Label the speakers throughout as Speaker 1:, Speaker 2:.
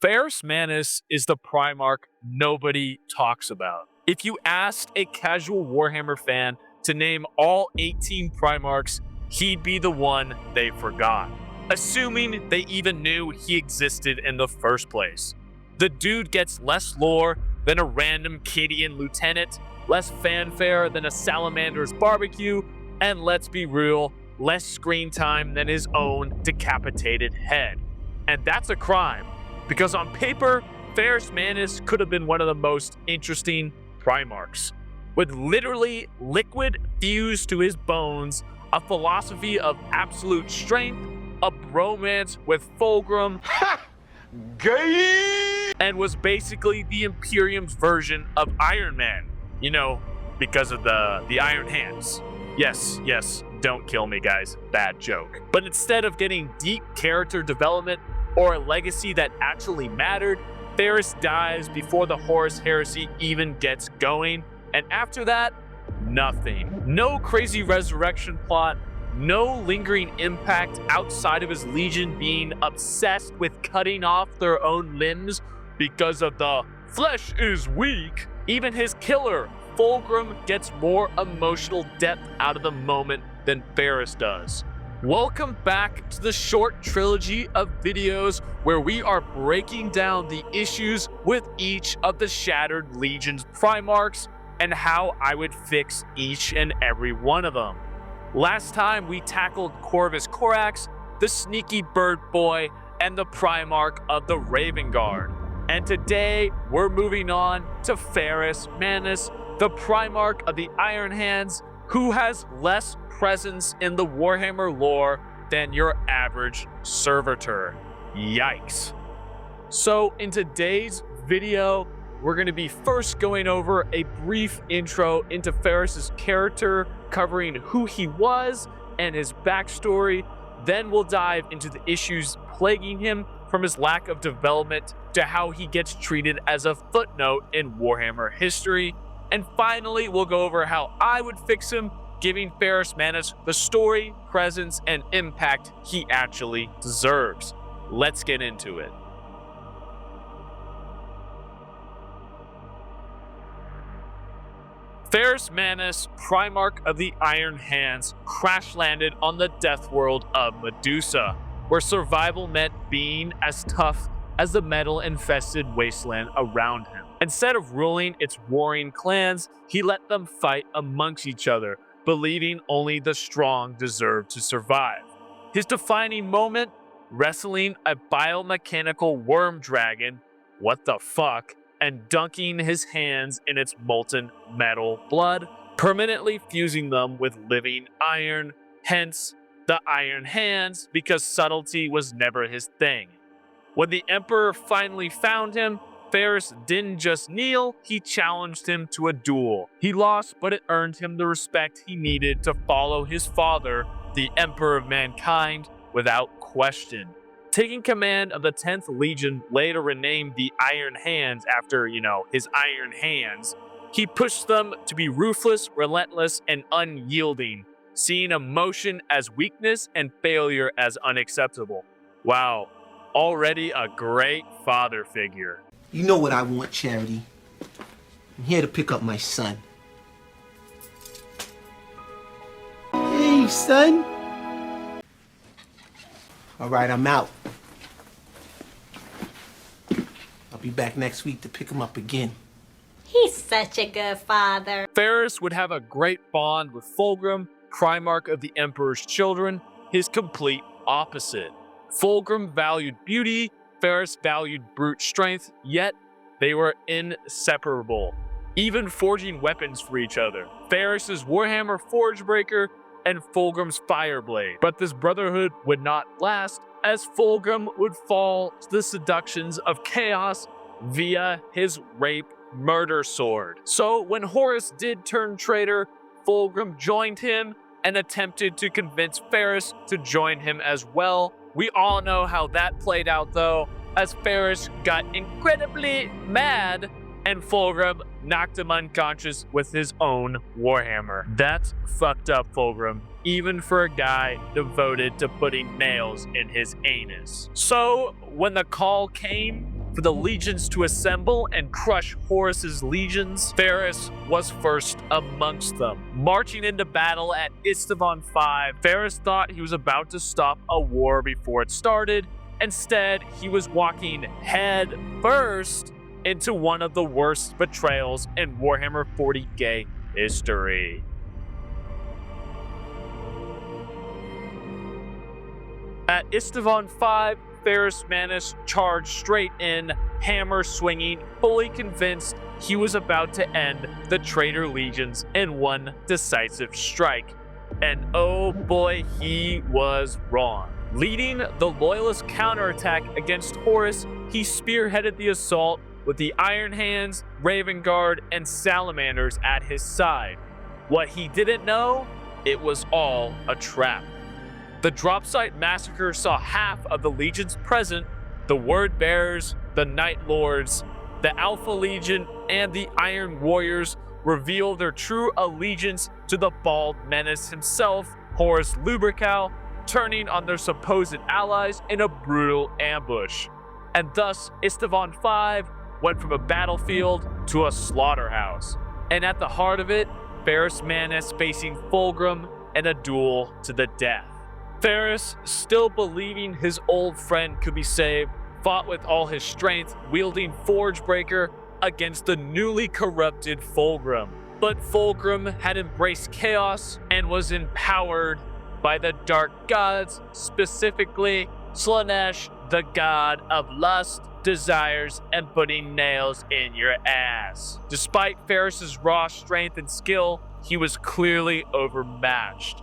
Speaker 1: Ferrus Manus is the primarch nobody talks about. If you asked a casual Warhammer fan to name all 18 primarchs, he'd be the one they forgot, assuming they even knew he existed in the first place. The dude gets less lore than a random Cadian lieutenant, less fanfare than a salamander's barbecue, and let's be real, less screen time than his own decapitated head. And that's a crime, because on paper, Ferrus Manus could have been one of the most interesting primarchs. With literally liquid fused to his bones, a philosophy of absolute strength, a bromance with Fulgrim,
Speaker 2: Gay!
Speaker 1: and was basically the Imperium's version of Iron Man. You know, because of the Iron Hands. Yes, don't kill me, guys. Bad joke. But instead of getting deep character development or a legacy that actually mattered, Ferrus dies before the Horus Heresy even gets going. And after that, nothing. No crazy resurrection plot, no lingering impact outside of his legion being obsessed with cutting off their own limbs because of the flesh is weak. Even his killer, Fulgrim, gets more emotional depth out of the moment than Ferrus does. Welcome back to the short trilogy of videos where we are breaking down the issues with each of the Shattered Legion's primarchs and how I would fix each and every one of them. Last time we tackled Corvus Corax, the sneaky bird boy, and the primarch of the Raven Guard. And today, we're moving on to Ferrus Manus, the primarch of the Iron Hands, who has less presence in the Warhammer lore than your average servitor. Yikes. So in today's video, we're going to be first going over a brief intro into Ferrus's character, covering who he was and his backstory. Then we'll dive into the issues plaguing him, from his lack of development to how he gets treated as a footnote in Warhammer history. And finally, we'll go over how I would fix him, giving Ferrus Manus the story, presence, and impact he actually deserves. Let's get into it. Ferrus Manus, primarch of the Iron Hands, crash-landed on the death world of Medusa, where survival meant being as tough as the metal-infested wasteland around him. Instead of ruling its warring clans, he let them fight amongst each other, believing only the strong deserved to survive. His defining moment? Wrestling a biomechanical worm dragon, what the fuck, and dunking his hands in its molten metal blood, permanently fusing them with living iron, hence the Iron Hands, because subtlety was never his thing. When the Emperor finally found him, Ferrus didn't just kneel, he challenged him to a duel. He lost, but it earned him the respect he needed to follow his father, the Emperor of Mankind, without question. Taking command of the 10th Legion, later renamed the Iron Hands after, his iron hands, he pushed them to be ruthless, relentless, and unyielding, seeing emotion as weakness and failure as unacceptable. Wow, already a great father figure.
Speaker 3: You know what I want, Charity. I'm here to pick up my son. Hey, son. All right, I'm out. I'll be back next week to pick him up again.
Speaker 4: He's such a good father.
Speaker 1: Ferrus would have a great bond with Fulgrim, primarch of the Emperor's children, his complete opposite. Fulgrim valued beauty, Ferrus valued brute strength, yet they were inseparable, even forging weapons for each other. Ferrus's Warhammer Forgebreaker and Fulgrim's Fireblade. But this brotherhood would not last, as Fulgrim would fall to the seductions of chaos via his rape murder sword. So when Horus did turn traitor, Fulgrim joined him and attempted to convince Ferrus to join him as well. We all know how that played out though, as Ferrus got incredibly mad and Fulgrim knocked him unconscious with his own Warhammer. That's fucked up, Fulgrim, even for a guy devoted to putting nails in his anus. So when the call came, for the legions to assemble and crush Horus's legions, Ferrus was first amongst them. Marching into battle at Isstvan 5, Ferrus thought he was about to stop a war before it started. Instead, he was walking head first into one of the worst betrayals in Warhammer 40K history. At Isstvan 5, Ferrus Manus charged straight in, hammer swinging, fully convinced he was about to end the traitor legions in one decisive strike. And oh boy, he was wrong. Leading the loyalist counterattack against Horus, he spearheaded the assault with the Iron Hands, Raven Guard, and Salamanders at his side. What he didn't know, it was all a trap. The Dropsite Massacre saw half of the legions present, the Word Bearers, the Night Lords, the Alpha Legion, and the Iron Warriors reveal their true allegiance to the bald menace himself, Horus Lubrical, turning on their supposed allies in a brutal ambush. And thus, Isstvan 5 went from a battlefield to a slaughterhouse. And at the heart of it, Ferrus Manus facing Fulgrim in a duel to the death. Ferrus, still believing his old friend could be saved, fought with all his strength, wielding Forgebreaker against the newly corrupted Fulgrim. But Fulgrim had embraced chaos and was empowered by the dark gods, specifically Slaanesh, the god of lust, desires, and putting nails in your ass. Despite Ferrus's raw strength and skill, he was clearly overmatched,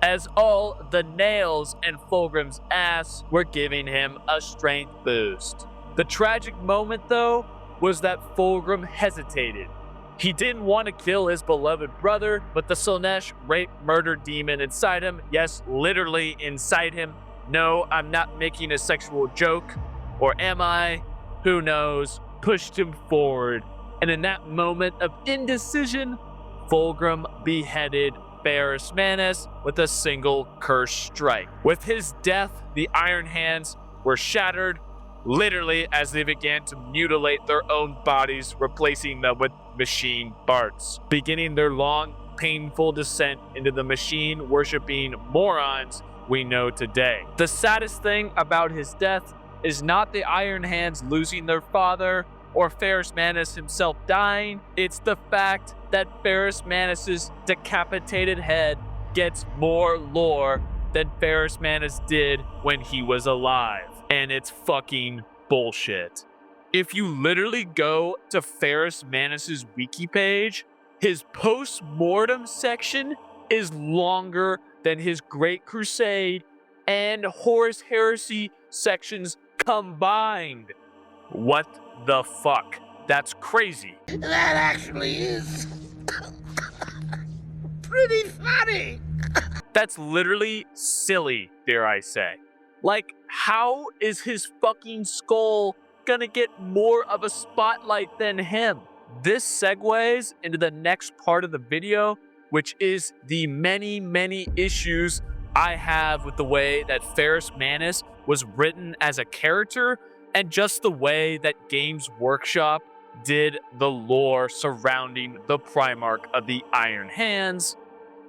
Speaker 1: as all the nails in Fulgrim's ass were giving him a strength boost. The tragic moment, though, was that Fulgrim hesitated. He didn't want to kill his beloved brother, but the Slaanesh rape murder demon inside him, yes, literally inside him. No, I'm not making a sexual joke, or am I? Who knows? Pushed him forward, and in that moment of indecision, Fulgrim beheaded Ferrus Manus with a single curse strike. With his death, the Iron Hands were shattered, literally as they began to mutilate their own bodies, replacing them with machine parts, beginning their long, painful descent into the machine-worshipping morons we know today. The saddest thing about his death is not the Iron Hands losing their father or Ferrus Manus himself dying, it's the fact that Ferrus Manus's decapitated head gets more lore than Ferrus Manus did when he was alive. And it's fucking bullshit. If you literally go to Ferrus Manus's wiki page, his post-mortem section is longer than his Great Crusade and Horus Heresy sections combined. What the fuck? That's crazy.
Speaker 3: That actually is pretty funny.
Speaker 1: That's literally silly, dare I say. Like, how is his fucking skull gonna get more of a spotlight than him? This segues into the next part of the video, which is the many issues I have with the way that Ferrus Manus was written as a character and just the way that Games Workshop did the lore surrounding the Primarch of the Iron Hands.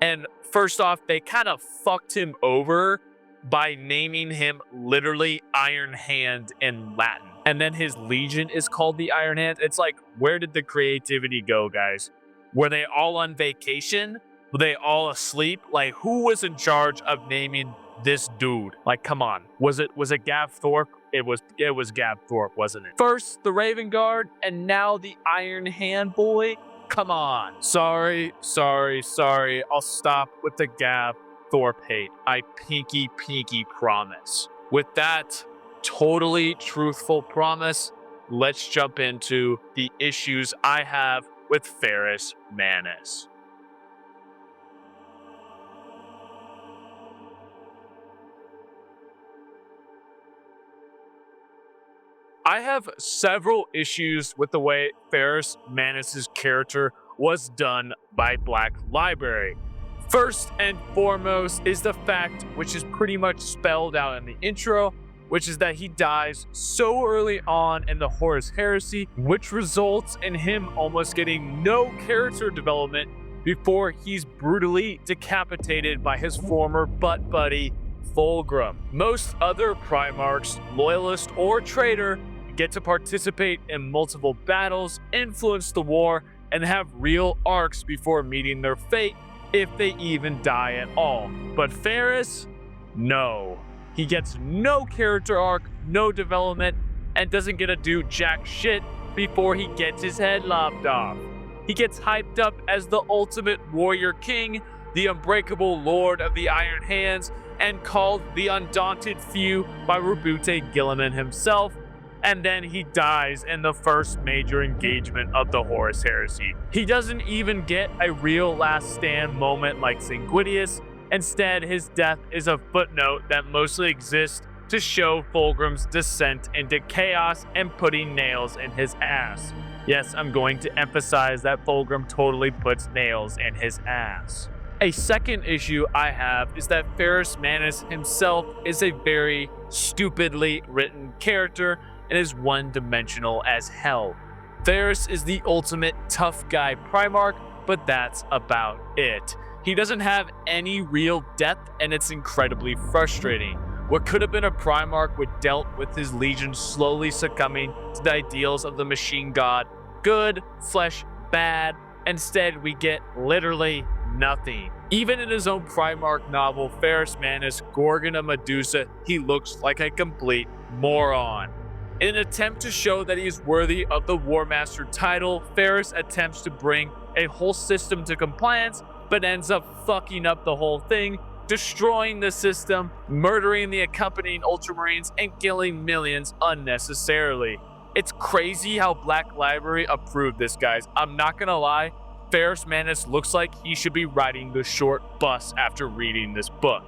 Speaker 1: And first off, they kind of fucked him over by naming him literally Iron Hand in Latin. And then his legion is called the Iron Hand. It's like, where did the creativity go, guys? Were they all on vacation? Were they all asleep? Like, who was in charge of naming this dude? Like, come on. Was it Gav Thorpe? It was Gav Thorpe, wasn't it? First, the Raven Guard, and now the Iron Hand boy? Come on. Sorry. I'll stop with the Gav Thorpe hate. I pinky promise. With that totally truthful promise, let's jump into the issues I have with Ferrus Manus. I have several issues with the way Ferrus Manus' character was done by Black Library. First and foremost is the fact, which is pretty much spelled out in the intro, which is that he dies so early on in the Horus Heresy, which results in him almost getting no character development before he's brutally decapitated by his former butt buddy, Fulgrim. Most other Primarchs, Loyalist, or Traitor get to participate in multiple battles, influence the war, and have real arcs before meeting their fate, if they even die at all. But Ferrus? No. He gets no character arc, no development, and doesn't get to do jack shit before he gets his head lopped off. He gets hyped up as the ultimate warrior king, the unbreakable lord of the Iron Hands, and called the Undaunted Few by Rabute Gilliman himself, and then he dies in the first major engagement of the Horus Heresy. He doesn't even get a real last stand moment like Sanguinius. Instead, his death is a footnote that mostly exists to show Fulgrim's descent into chaos and putting nails in his ass. Yes, I'm going to emphasize that Fulgrim totally puts nails in his ass. A second issue I have is that Ferrus Manus himself is a very stupidly written character and is one-dimensional as hell. Ferrus is the ultimate tough guy Primarch, but that's about it. He doesn't have any real depth, and it's incredibly frustrating. What could have been a Primarch would dealt with his legion slowly succumbing to the ideals of the machine god. Good, flesh, bad. Instead, we get literally nothing. Even in his own Primarch novel, Ferrus Manus, Gorgon of Medusa, he looks like a complete moron. In an attempt to show that he is worthy of the War Master title, Ferrus attempts to bring a whole system to compliance, but ends up fucking up the whole thing, destroying the system, murdering the accompanying Ultramarines, and killing millions unnecessarily. It's crazy how Black Library approved this, guys. I'm not gonna lie, Ferrus Manus looks like he should be riding the short bus after reading this book.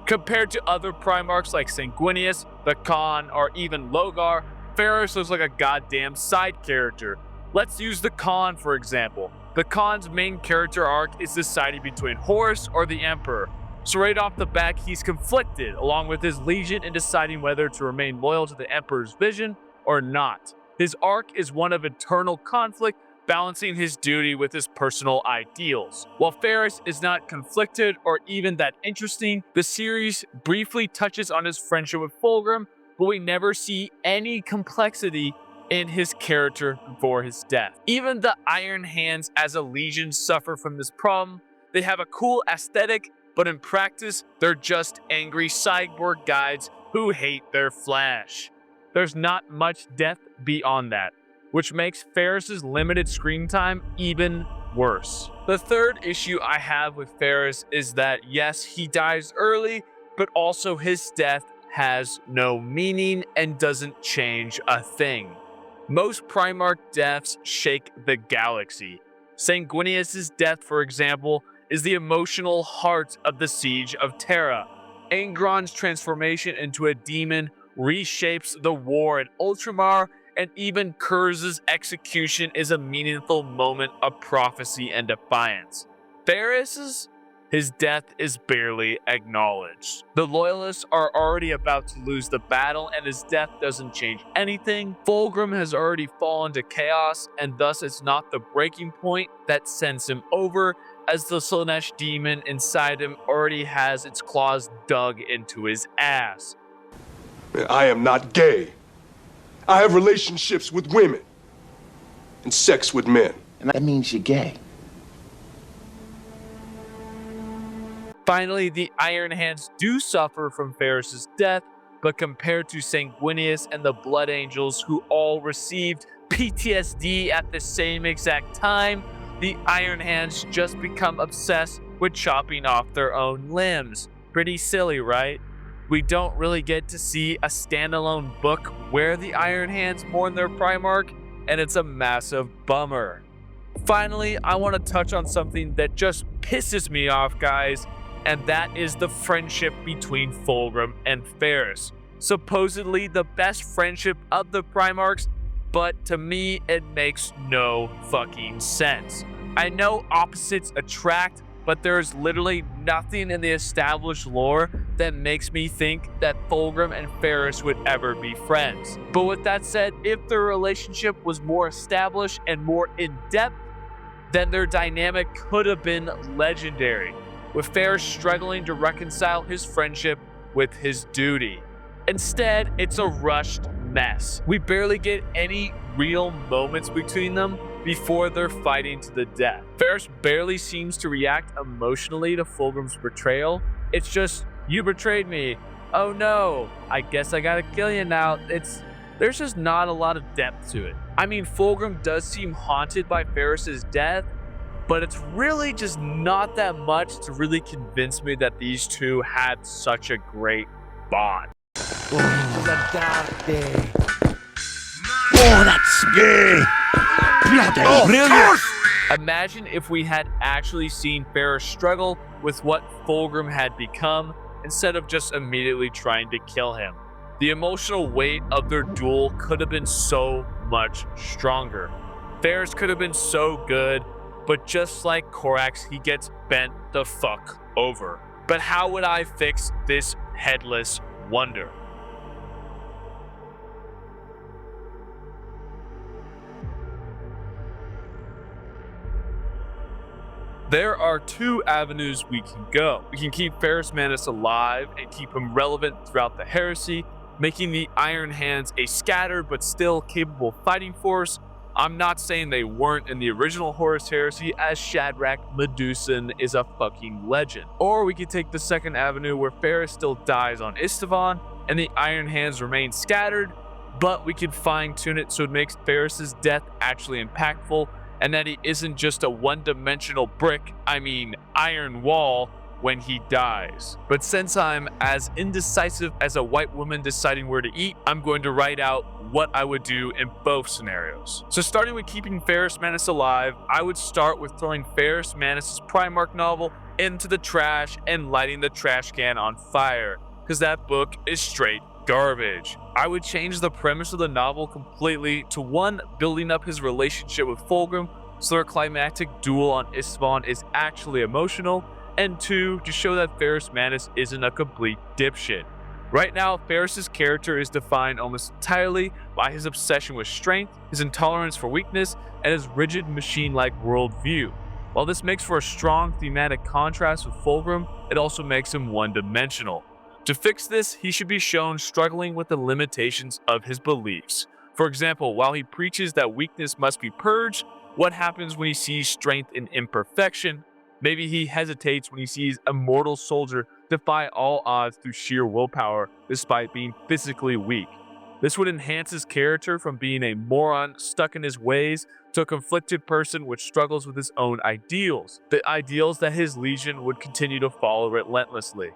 Speaker 1: Compared to other Primarchs like Sanguinius, the Khan, or even Logar, Ferrus looks like a goddamn side character. Let's use the Khan for example. The Khan's main character arc is deciding between Horus or the Emperor. So right off the bat, he's conflicted, along with his legion, in deciding whether to remain loyal to the Emperor's vision or not. His arc is one of eternal conflict, balancing his duty with his personal ideals. While Ferrus is not conflicted or even that interesting, the series briefly touches on his friendship with Fulgrim, but we never see any complexity in his character before his death. Even the Iron Hands as a legion suffer from this problem. They have a cool aesthetic, but in practice, they're just angry cyborg guides who hate their flesh. There's not much depth beyond that, which makes Ferrus's limited screen time even worse. The third issue I have with Ferrus is that yes, he dies early, but also his death has no meaning and doesn't change a thing. Most Primarch deaths shake the galaxy. Sanguinius' death, for example, is the emotional heart of the Siege of Terra. Angron's transformation into a demon reshapes the war in Ultramar, and even Kurz's execution is a meaningful moment of prophecy and defiance. Ferrus's? His death is barely acknowledged. The Loyalists are already about to lose the battle, and his death doesn't change anything. Fulgrim has already fallen to chaos, and thus it's not the breaking point that sends him over, as the Slaanesh demon inside him already has its claws dug into his ass.
Speaker 2: I am not gay. I have relationships with women and sex with men.
Speaker 3: And that means you're gay.
Speaker 1: Finally, the Iron Hands do suffer from Ferrus's death, but compared to Sanguinius and the Blood Angels, who all received PTSD at the same exact time, the Iron Hands just become obsessed with chopping off their own limbs. Pretty silly, right? We don't really get to see a standalone book where the Iron Hands mourn their Primarch, and it's a massive bummer. Finally, I want to touch on something that just pisses me off, guys, and that is the friendship between Fulgrim and Ferrus. Supposedly the best friendship of the Primarchs, but to me, it makes no fucking sense. I know opposites attract, but there is literally nothing in the established lore that makes me think that Fulgrim and Ferrus would ever be friends. But with that said, if their relationship was more established and more in-depth, then their dynamic could have been legendary, with Ferrus struggling to reconcile his friendship with his duty. Instead, it's a rushed mess. We barely get any real moments between them before they're fighting to the death. Ferrus barely seems to react emotionally to Fulgrim's betrayal. It's just, you betrayed me. Oh no, I guess I gotta kill you now. There's just not a lot of depth to it. I mean, Fulgrim does seem haunted by Ferrus's death, but it's really just not that much to really convince me that these two had such a great bond.
Speaker 5: Oh, the dark day. Oh, that's gay! Bloody brilliant!
Speaker 1: Imagine if we had actually seen Ferrus struggle with what Fulgrim had become, instead of just immediately trying to kill him. The emotional weight of their duel could have been so much stronger. Ferrus could have been so good, but just like Corax, he gets bent the fuck over. But how would I fix this Headless Wonder? There are two avenues we can go. We can keep Ferrus Manus alive and keep him relevant throughout the heresy, making the Iron Hands a scattered but still capable fighting force. I'm not saying they weren't in the original Horus Heresy, as Shadrach Medusan is a fucking legend. Or we could take the second avenue where Ferrus still dies on Istvan and the Iron Hands remain scattered, but we could fine tune it so it makes Ferrus's death actually impactful, and that he isn't just a one-dimensional brick, iron wall, when he dies. But since I'm as indecisive as a white woman deciding where to eat, I'm going to write out what I would do in both scenarios. So starting with keeping Ferrus Manus alive, I would start with throwing Ferrus Manus' Primarch novel into the trash and lighting the trash can on fire, because that book is straight garbage. I would change the premise of the novel completely to one, building up his relationship with Fulgrim so their climactic duel on Istvan is actually emotional, and two, to show that Ferrus Manus isn't a complete dipshit. Right now, Ferrus's character is defined almost entirely by his obsession with strength, his intolerance for weakness, and his rigid machine-like worldview. While this makes for a strong thematic contrast with Fulgrim, it also makes him one-dimensional. To fix this, he should be shown struggling with the limitations of his beliefs. For example, while he preaches that weakness must be purged, what happens when he sees strength in imperfection? Maybe he hesitates when he sees a mortal soldier defy all odds through sheer willpower despite being physically weak. This would enhance his character from being a moron stuck in his ways to a conflicted person which struggles with his own ideals, the ideals that his legion would continue to follow relentlessly.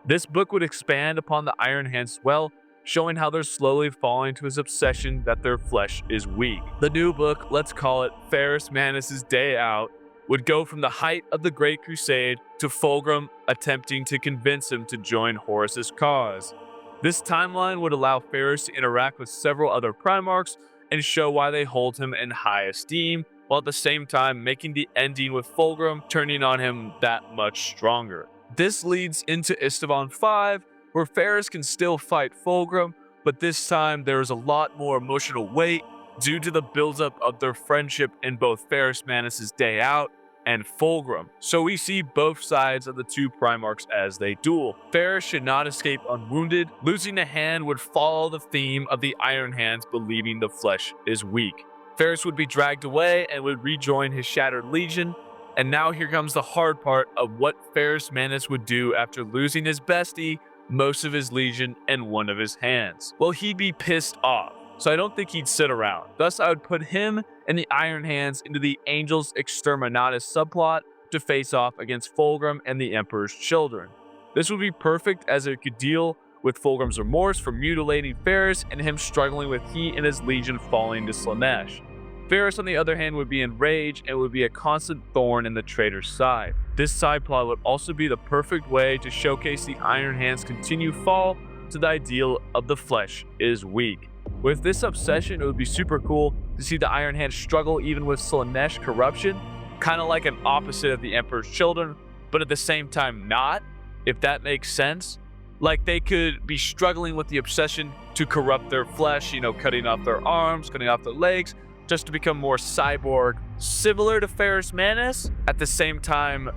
Speaker 1: This book would expand upon the Iron Hands as well, showing how they're slowly falling to his obsession that their flesh is weak. The new book, let's call it Ferrus Manus' Day Out, would go from the height of the Great Crusade to Fulgrim attempting to convince him to join Horus's cause. This timeline would allow Ferrus to interact with several other Primarchs and show why they hold him in high esteem, while at the same time making the ending with Fulgrim turning on him that much stronger. This leads into Istvan 5, where Ferrus can still fight Fulgrim, but this time there is a lot more emotional weight due to the buildup of their friendship in both Ferrus Manus' Day Out and Fulgrim. So we see both sides of the two Primarchs as they duel. Ferrus should not escape unwounded. Losing a hand would follow the theme of the Iron Hands believing the flesh is weak. Ferrus would be dragged away and would rejoin his shattered legion. And now here comes the hard part of what Ferrus Manus would do after losing his bestie, most of his legion, and one of his hands. Well, he'd be pissed off, so I don't think he'd sit around. Thus, I would put him and the Iron Hands into the Angels Exterminatus subplot to face off against Fulgrim and the Emperor's children. This would be perfect as it could deal with Fulgrim's remorse for mutilating Ferrus and him struggling with he and his legion falling to Slaanesh. Ferrus, on the other hand, would be enraged and would be a constant thorn in the traitor's side. This side plot would also be the perfect way to showcase the Iron Hands' continued fall to the ideal of the flesh is weak. With this obsession, it would be super cool to see the Iron Hands struggle even with Slaanesh corruption, kind of like an opposite of the Emperor's children, but at the same time not, if that makes sense. Like they could be struggling with the obsession to corrupt their flesh, cutting off their arms, cutting off their legs, just to become more cyborg, similar to Ferrus Manus, at the same time,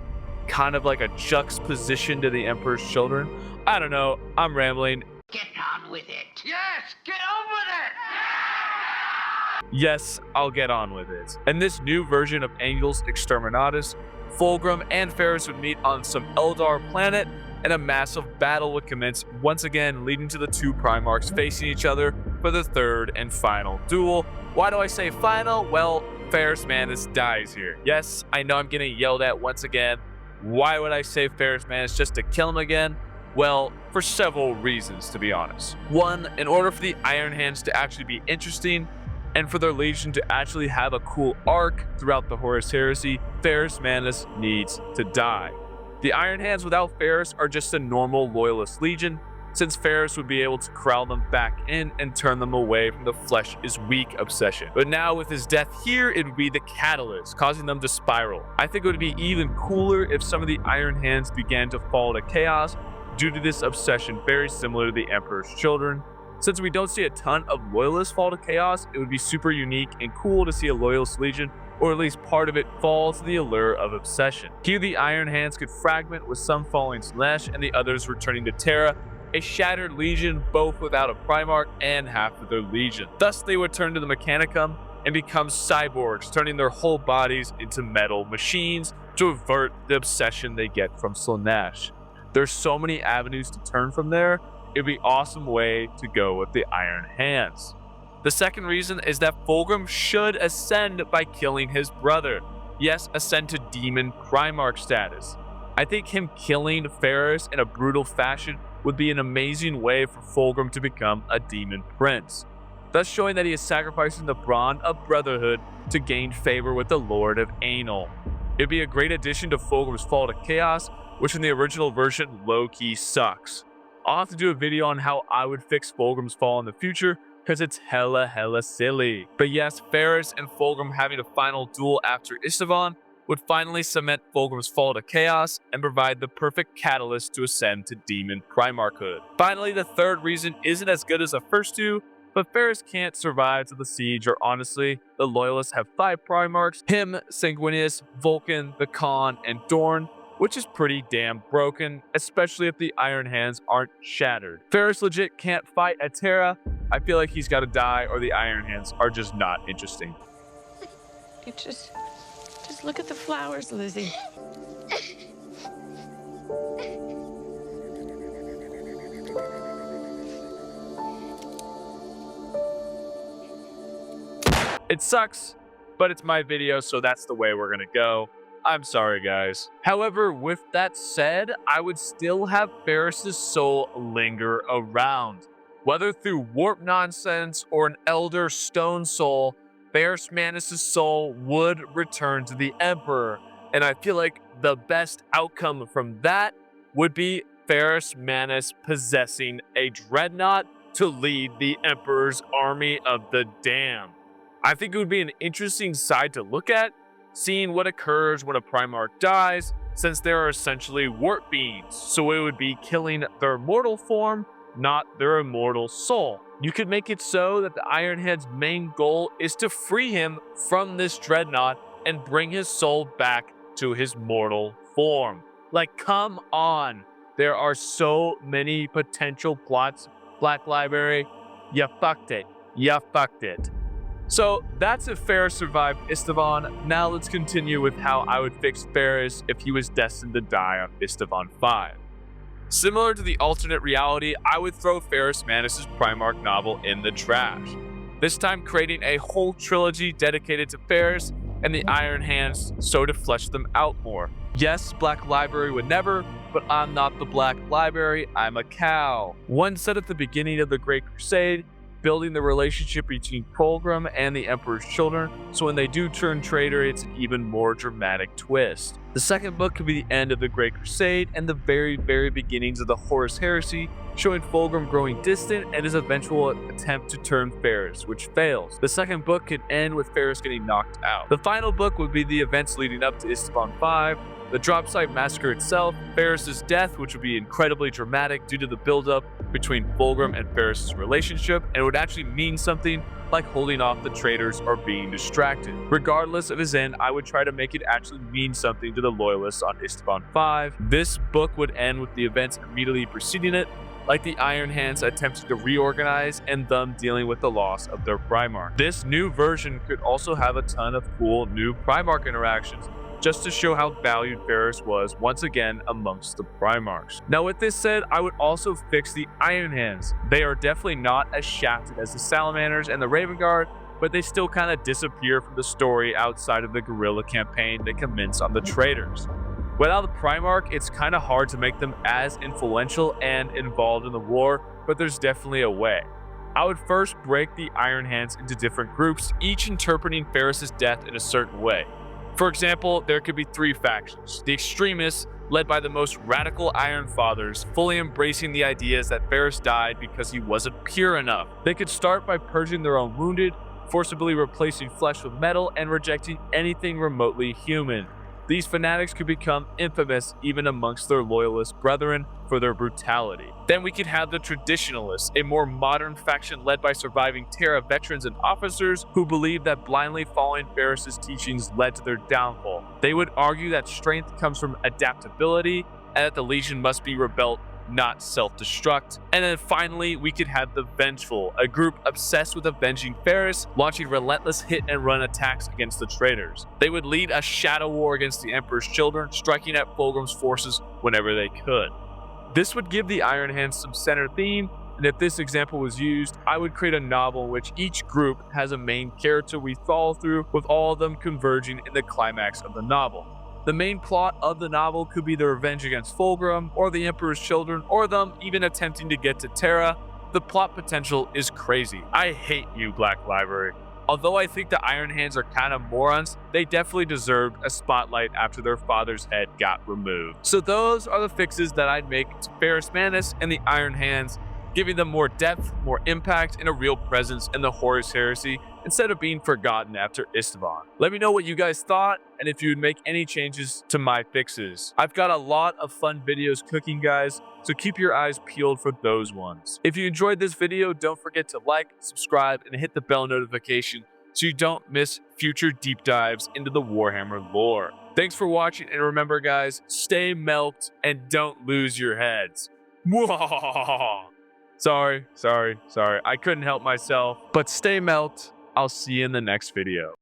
Speaker 1: kind of like a juxtaposition to the Emperor's Children. I don't know, I'm rambling.
Speaker 6: Get on with it. Yes, get on with it.
Speaker 1: Yes, I'll get on with it. In this new version of Angel's Exterminatus, Fulgrim and Ferrus would meet on some Eldar planet, and a massive battle would commence once again, leading to the two Primarchs facing each other for the third and final duel. Why do I say final? Well, Ferrus Manus dies here. Yes, I know I'm getting yelled at once again. Why would I say Ferrus Manus just to kill him again? Well, for several reasons, to be honest. One, in order for the Iron Hands to actually be interesting, and for their legion to actually have a cool arc throughout the Horus Heresy, Ferrus Manus needs to die. The Iron Hands without Ferrus are just a normal loyalist legion, since Ferrus would be able to corral them back in and turn them away from the flesh is weak obsession. But now with his death here, it would be the catalyst, causing them to spiral. I think it would be even cooler if some of the Iron Hands began to fall to chaos due to this obsession, very similar to the Emperor's Children. Since we don't see a ton of loyalists fall to chaos, it would be super unique and cool to see a loyalist legion, or at least part of it, fall to the allure of obsession. Here the Iron Hands could fragment, with some falling to Slanesh and the others returning to Terra, a shattered legion, both without a Primarch and half of their legion. Thus they would turn to the Mechanicum and become cyborgs, turning their whole bodies into metal machines to avert the obsession they get from Slanesh. There's so many avenues to turn from there. It'd be an awesome way to go with the Iron Hands. The second reason is that Fulgrim should ascend by killing his brother. Yes, ascend to Demon Primarch status. I think him killing Ferrus in a brutal fashion would be an amazing way for Fulgrim to become a Demon Prince, thus showing that he is sacrificing the brawn of brotherhood to gain favor with the Lord of Anal. It'd be a great addition to Fulgrim's fall to chaos, which in the original version low-key sucks. I'll have to do a video on how I would fix Fulgrim's fall in the future, because it's hella silly. But yes, Ferrus and Fulgrim having a final duel after Istvan would finally cement Fulgrim's fall to chaos and provide the perfect catalyst to ascend to Demon Primarchhood. Finally, the third reason isn't as good as the first two, but Ferrus can't survive to the siege, or honestly, the Loyalists have 5 Primarchs, him, Sanguinius, Vulcan, the Khan, and Dorn, which is pretty damn broken, especially if the Iron Hands aren't shattered. Ferrus legit can't fight at Terra. I feel like he's gotta die, or the Iron Hands are just not interesting.
Speaker 7: You just look at the flowers, Lizzie.
Speaker 1: It sucks, but it's my video, so that's the way we're gonna go. I'm sorry, guys. However, with that said, I would still have Ferrus's soul linger around. Whether through warp nonsense or an Elder Stone soul, Ferrus Manus' soul would return to the Emperor. And I feel like the best outcome from that would be Ferrus Manus possessing a dreadnought to lead the Emperor's army of the damned. I think it would be an interesting side to look at, seeing what occurs when a Primarch dies, since they are essentially warp beings, so it would be killing their mortal form, not their immortal soul. You could make it so that the Iron Head's main goal is to free him from this dreadnought and bring his soul back to his mortal form. Like, come on. There are so many potential plots. Black Library, you fucked it. You fucked it. So that's if Ferrus survived Istvan. Now let's continue with how I would fix Ferrus if he was destined to die on Istvan 5. Similar to the alternate reality, I would throw Ferrus Manus' Primarch novel in the trash. This time creating a whole trilogy dedicated to Ferrus and the Iron Hands, so to flesh them out more. Yes, Black Library would never, but I'm not the Black Library, I'm a cow. One set at the beginning of the Great Crusade, building the relationship between Fulgrim and the Emperor's Children, so when they do turn traitor, it's an even more dramatic twist. The second book could be the end of the Great Crusade and the very beginnings of the Horus Heresy, showing Fulgrim growing distant and his eventual attempt to turn Ferrus, which fails. The second book could end with Ferrus getting knocked out. The final book would be the events leading up to Istvan 5, The Dropsite Massacre itself, Ferrus's death, which would be incredibly dramatic due to the buildup between Fulgrim and Ferrus's relationship, and it would actually mean something like holding off the traitors or being distracted. Regardless of his end, I would try to make it actually mean something to the loyalists on Esteban 5. This book would end with the events immediately preceding it, like the Iron Hands attempting to reorganize and them dealing with the loss of their primarch. This new version could also have a ton of cool new primarch interactions, just to show how valued Ferrus was once again amongst the primarchs. Now with this said, I would also fix the Iron Hands. They are definitely not as shafted as the Salamanders and the Raven Guard, but they still kind of disappear from the story outside of the guerrilla campaign that commenced on the traitors. Without the Primarch, it's kind of hard to make them as influential and involved in the war, but there's definitely a way. I would first break the Iron Hands into different groups, each interpreting Ferrus's death in a certain way. For example, there could be 3 factions. The extremists, led by the most radical Iron Fathers, fully embracing the ideas that Ferrus died because he wasn't pure enough. They could start by purging their own wounded, forcibly replacing flesh with metal, and rejecting anything remotely human. These fanatics could become infamous even amongst their loyalist brethren for their brutality. Then we could have the Traditionalists, a more modern faction led by surviving Terra veterans and officers who believed that blindly following Ferrus's teachings led to their downfall. They would argue that strength comes from adaptability and that the Legion must be rebuilt, not self-destruct. And then finally, we could have the Vengeful, a group obsessed with avenging Ferrus, launching relentless hit-and-run attacks against the traitors. They would lead a shadow war against the Emperor's children, striking at Fulgrim's forces whenever they could. This would give the Iron Hands some center theme, and if this example was used, I would create a novel in which each group has a main character we follow through, with all of them converging in the climax of the novel. The main plot of the novel could be the revenge against Fulgrim, or the Emperor's children, or them even attempting to get to Terra. The plot potential is crazy. I hate you, Black Library. Although I think the Iron Hands are kind of morons, they definitely deserved a spotlight after their father's head got removed. So those are the fixes that I'd make to Ferrus Manus and the Iron Hands, giving them more depth, more impact, and a real presence in the Horus Heresy instead of being forgotten after Esteban. Let me know what you guys thought and if you would make any changes to my fixes. I've got a lot of fun videos cooking, guys, so keep your eyes peeled for those ones. If you enjoyed this video, don't forget to like, subscribe, and hit the bell notification so you don't miss future deep dives into the Warhammer lore. Thanks for watching, and remember guys, stay melked and don't lose your heads. Sorry. I couldn't help myself, but stay melked. I'll see you in the next video.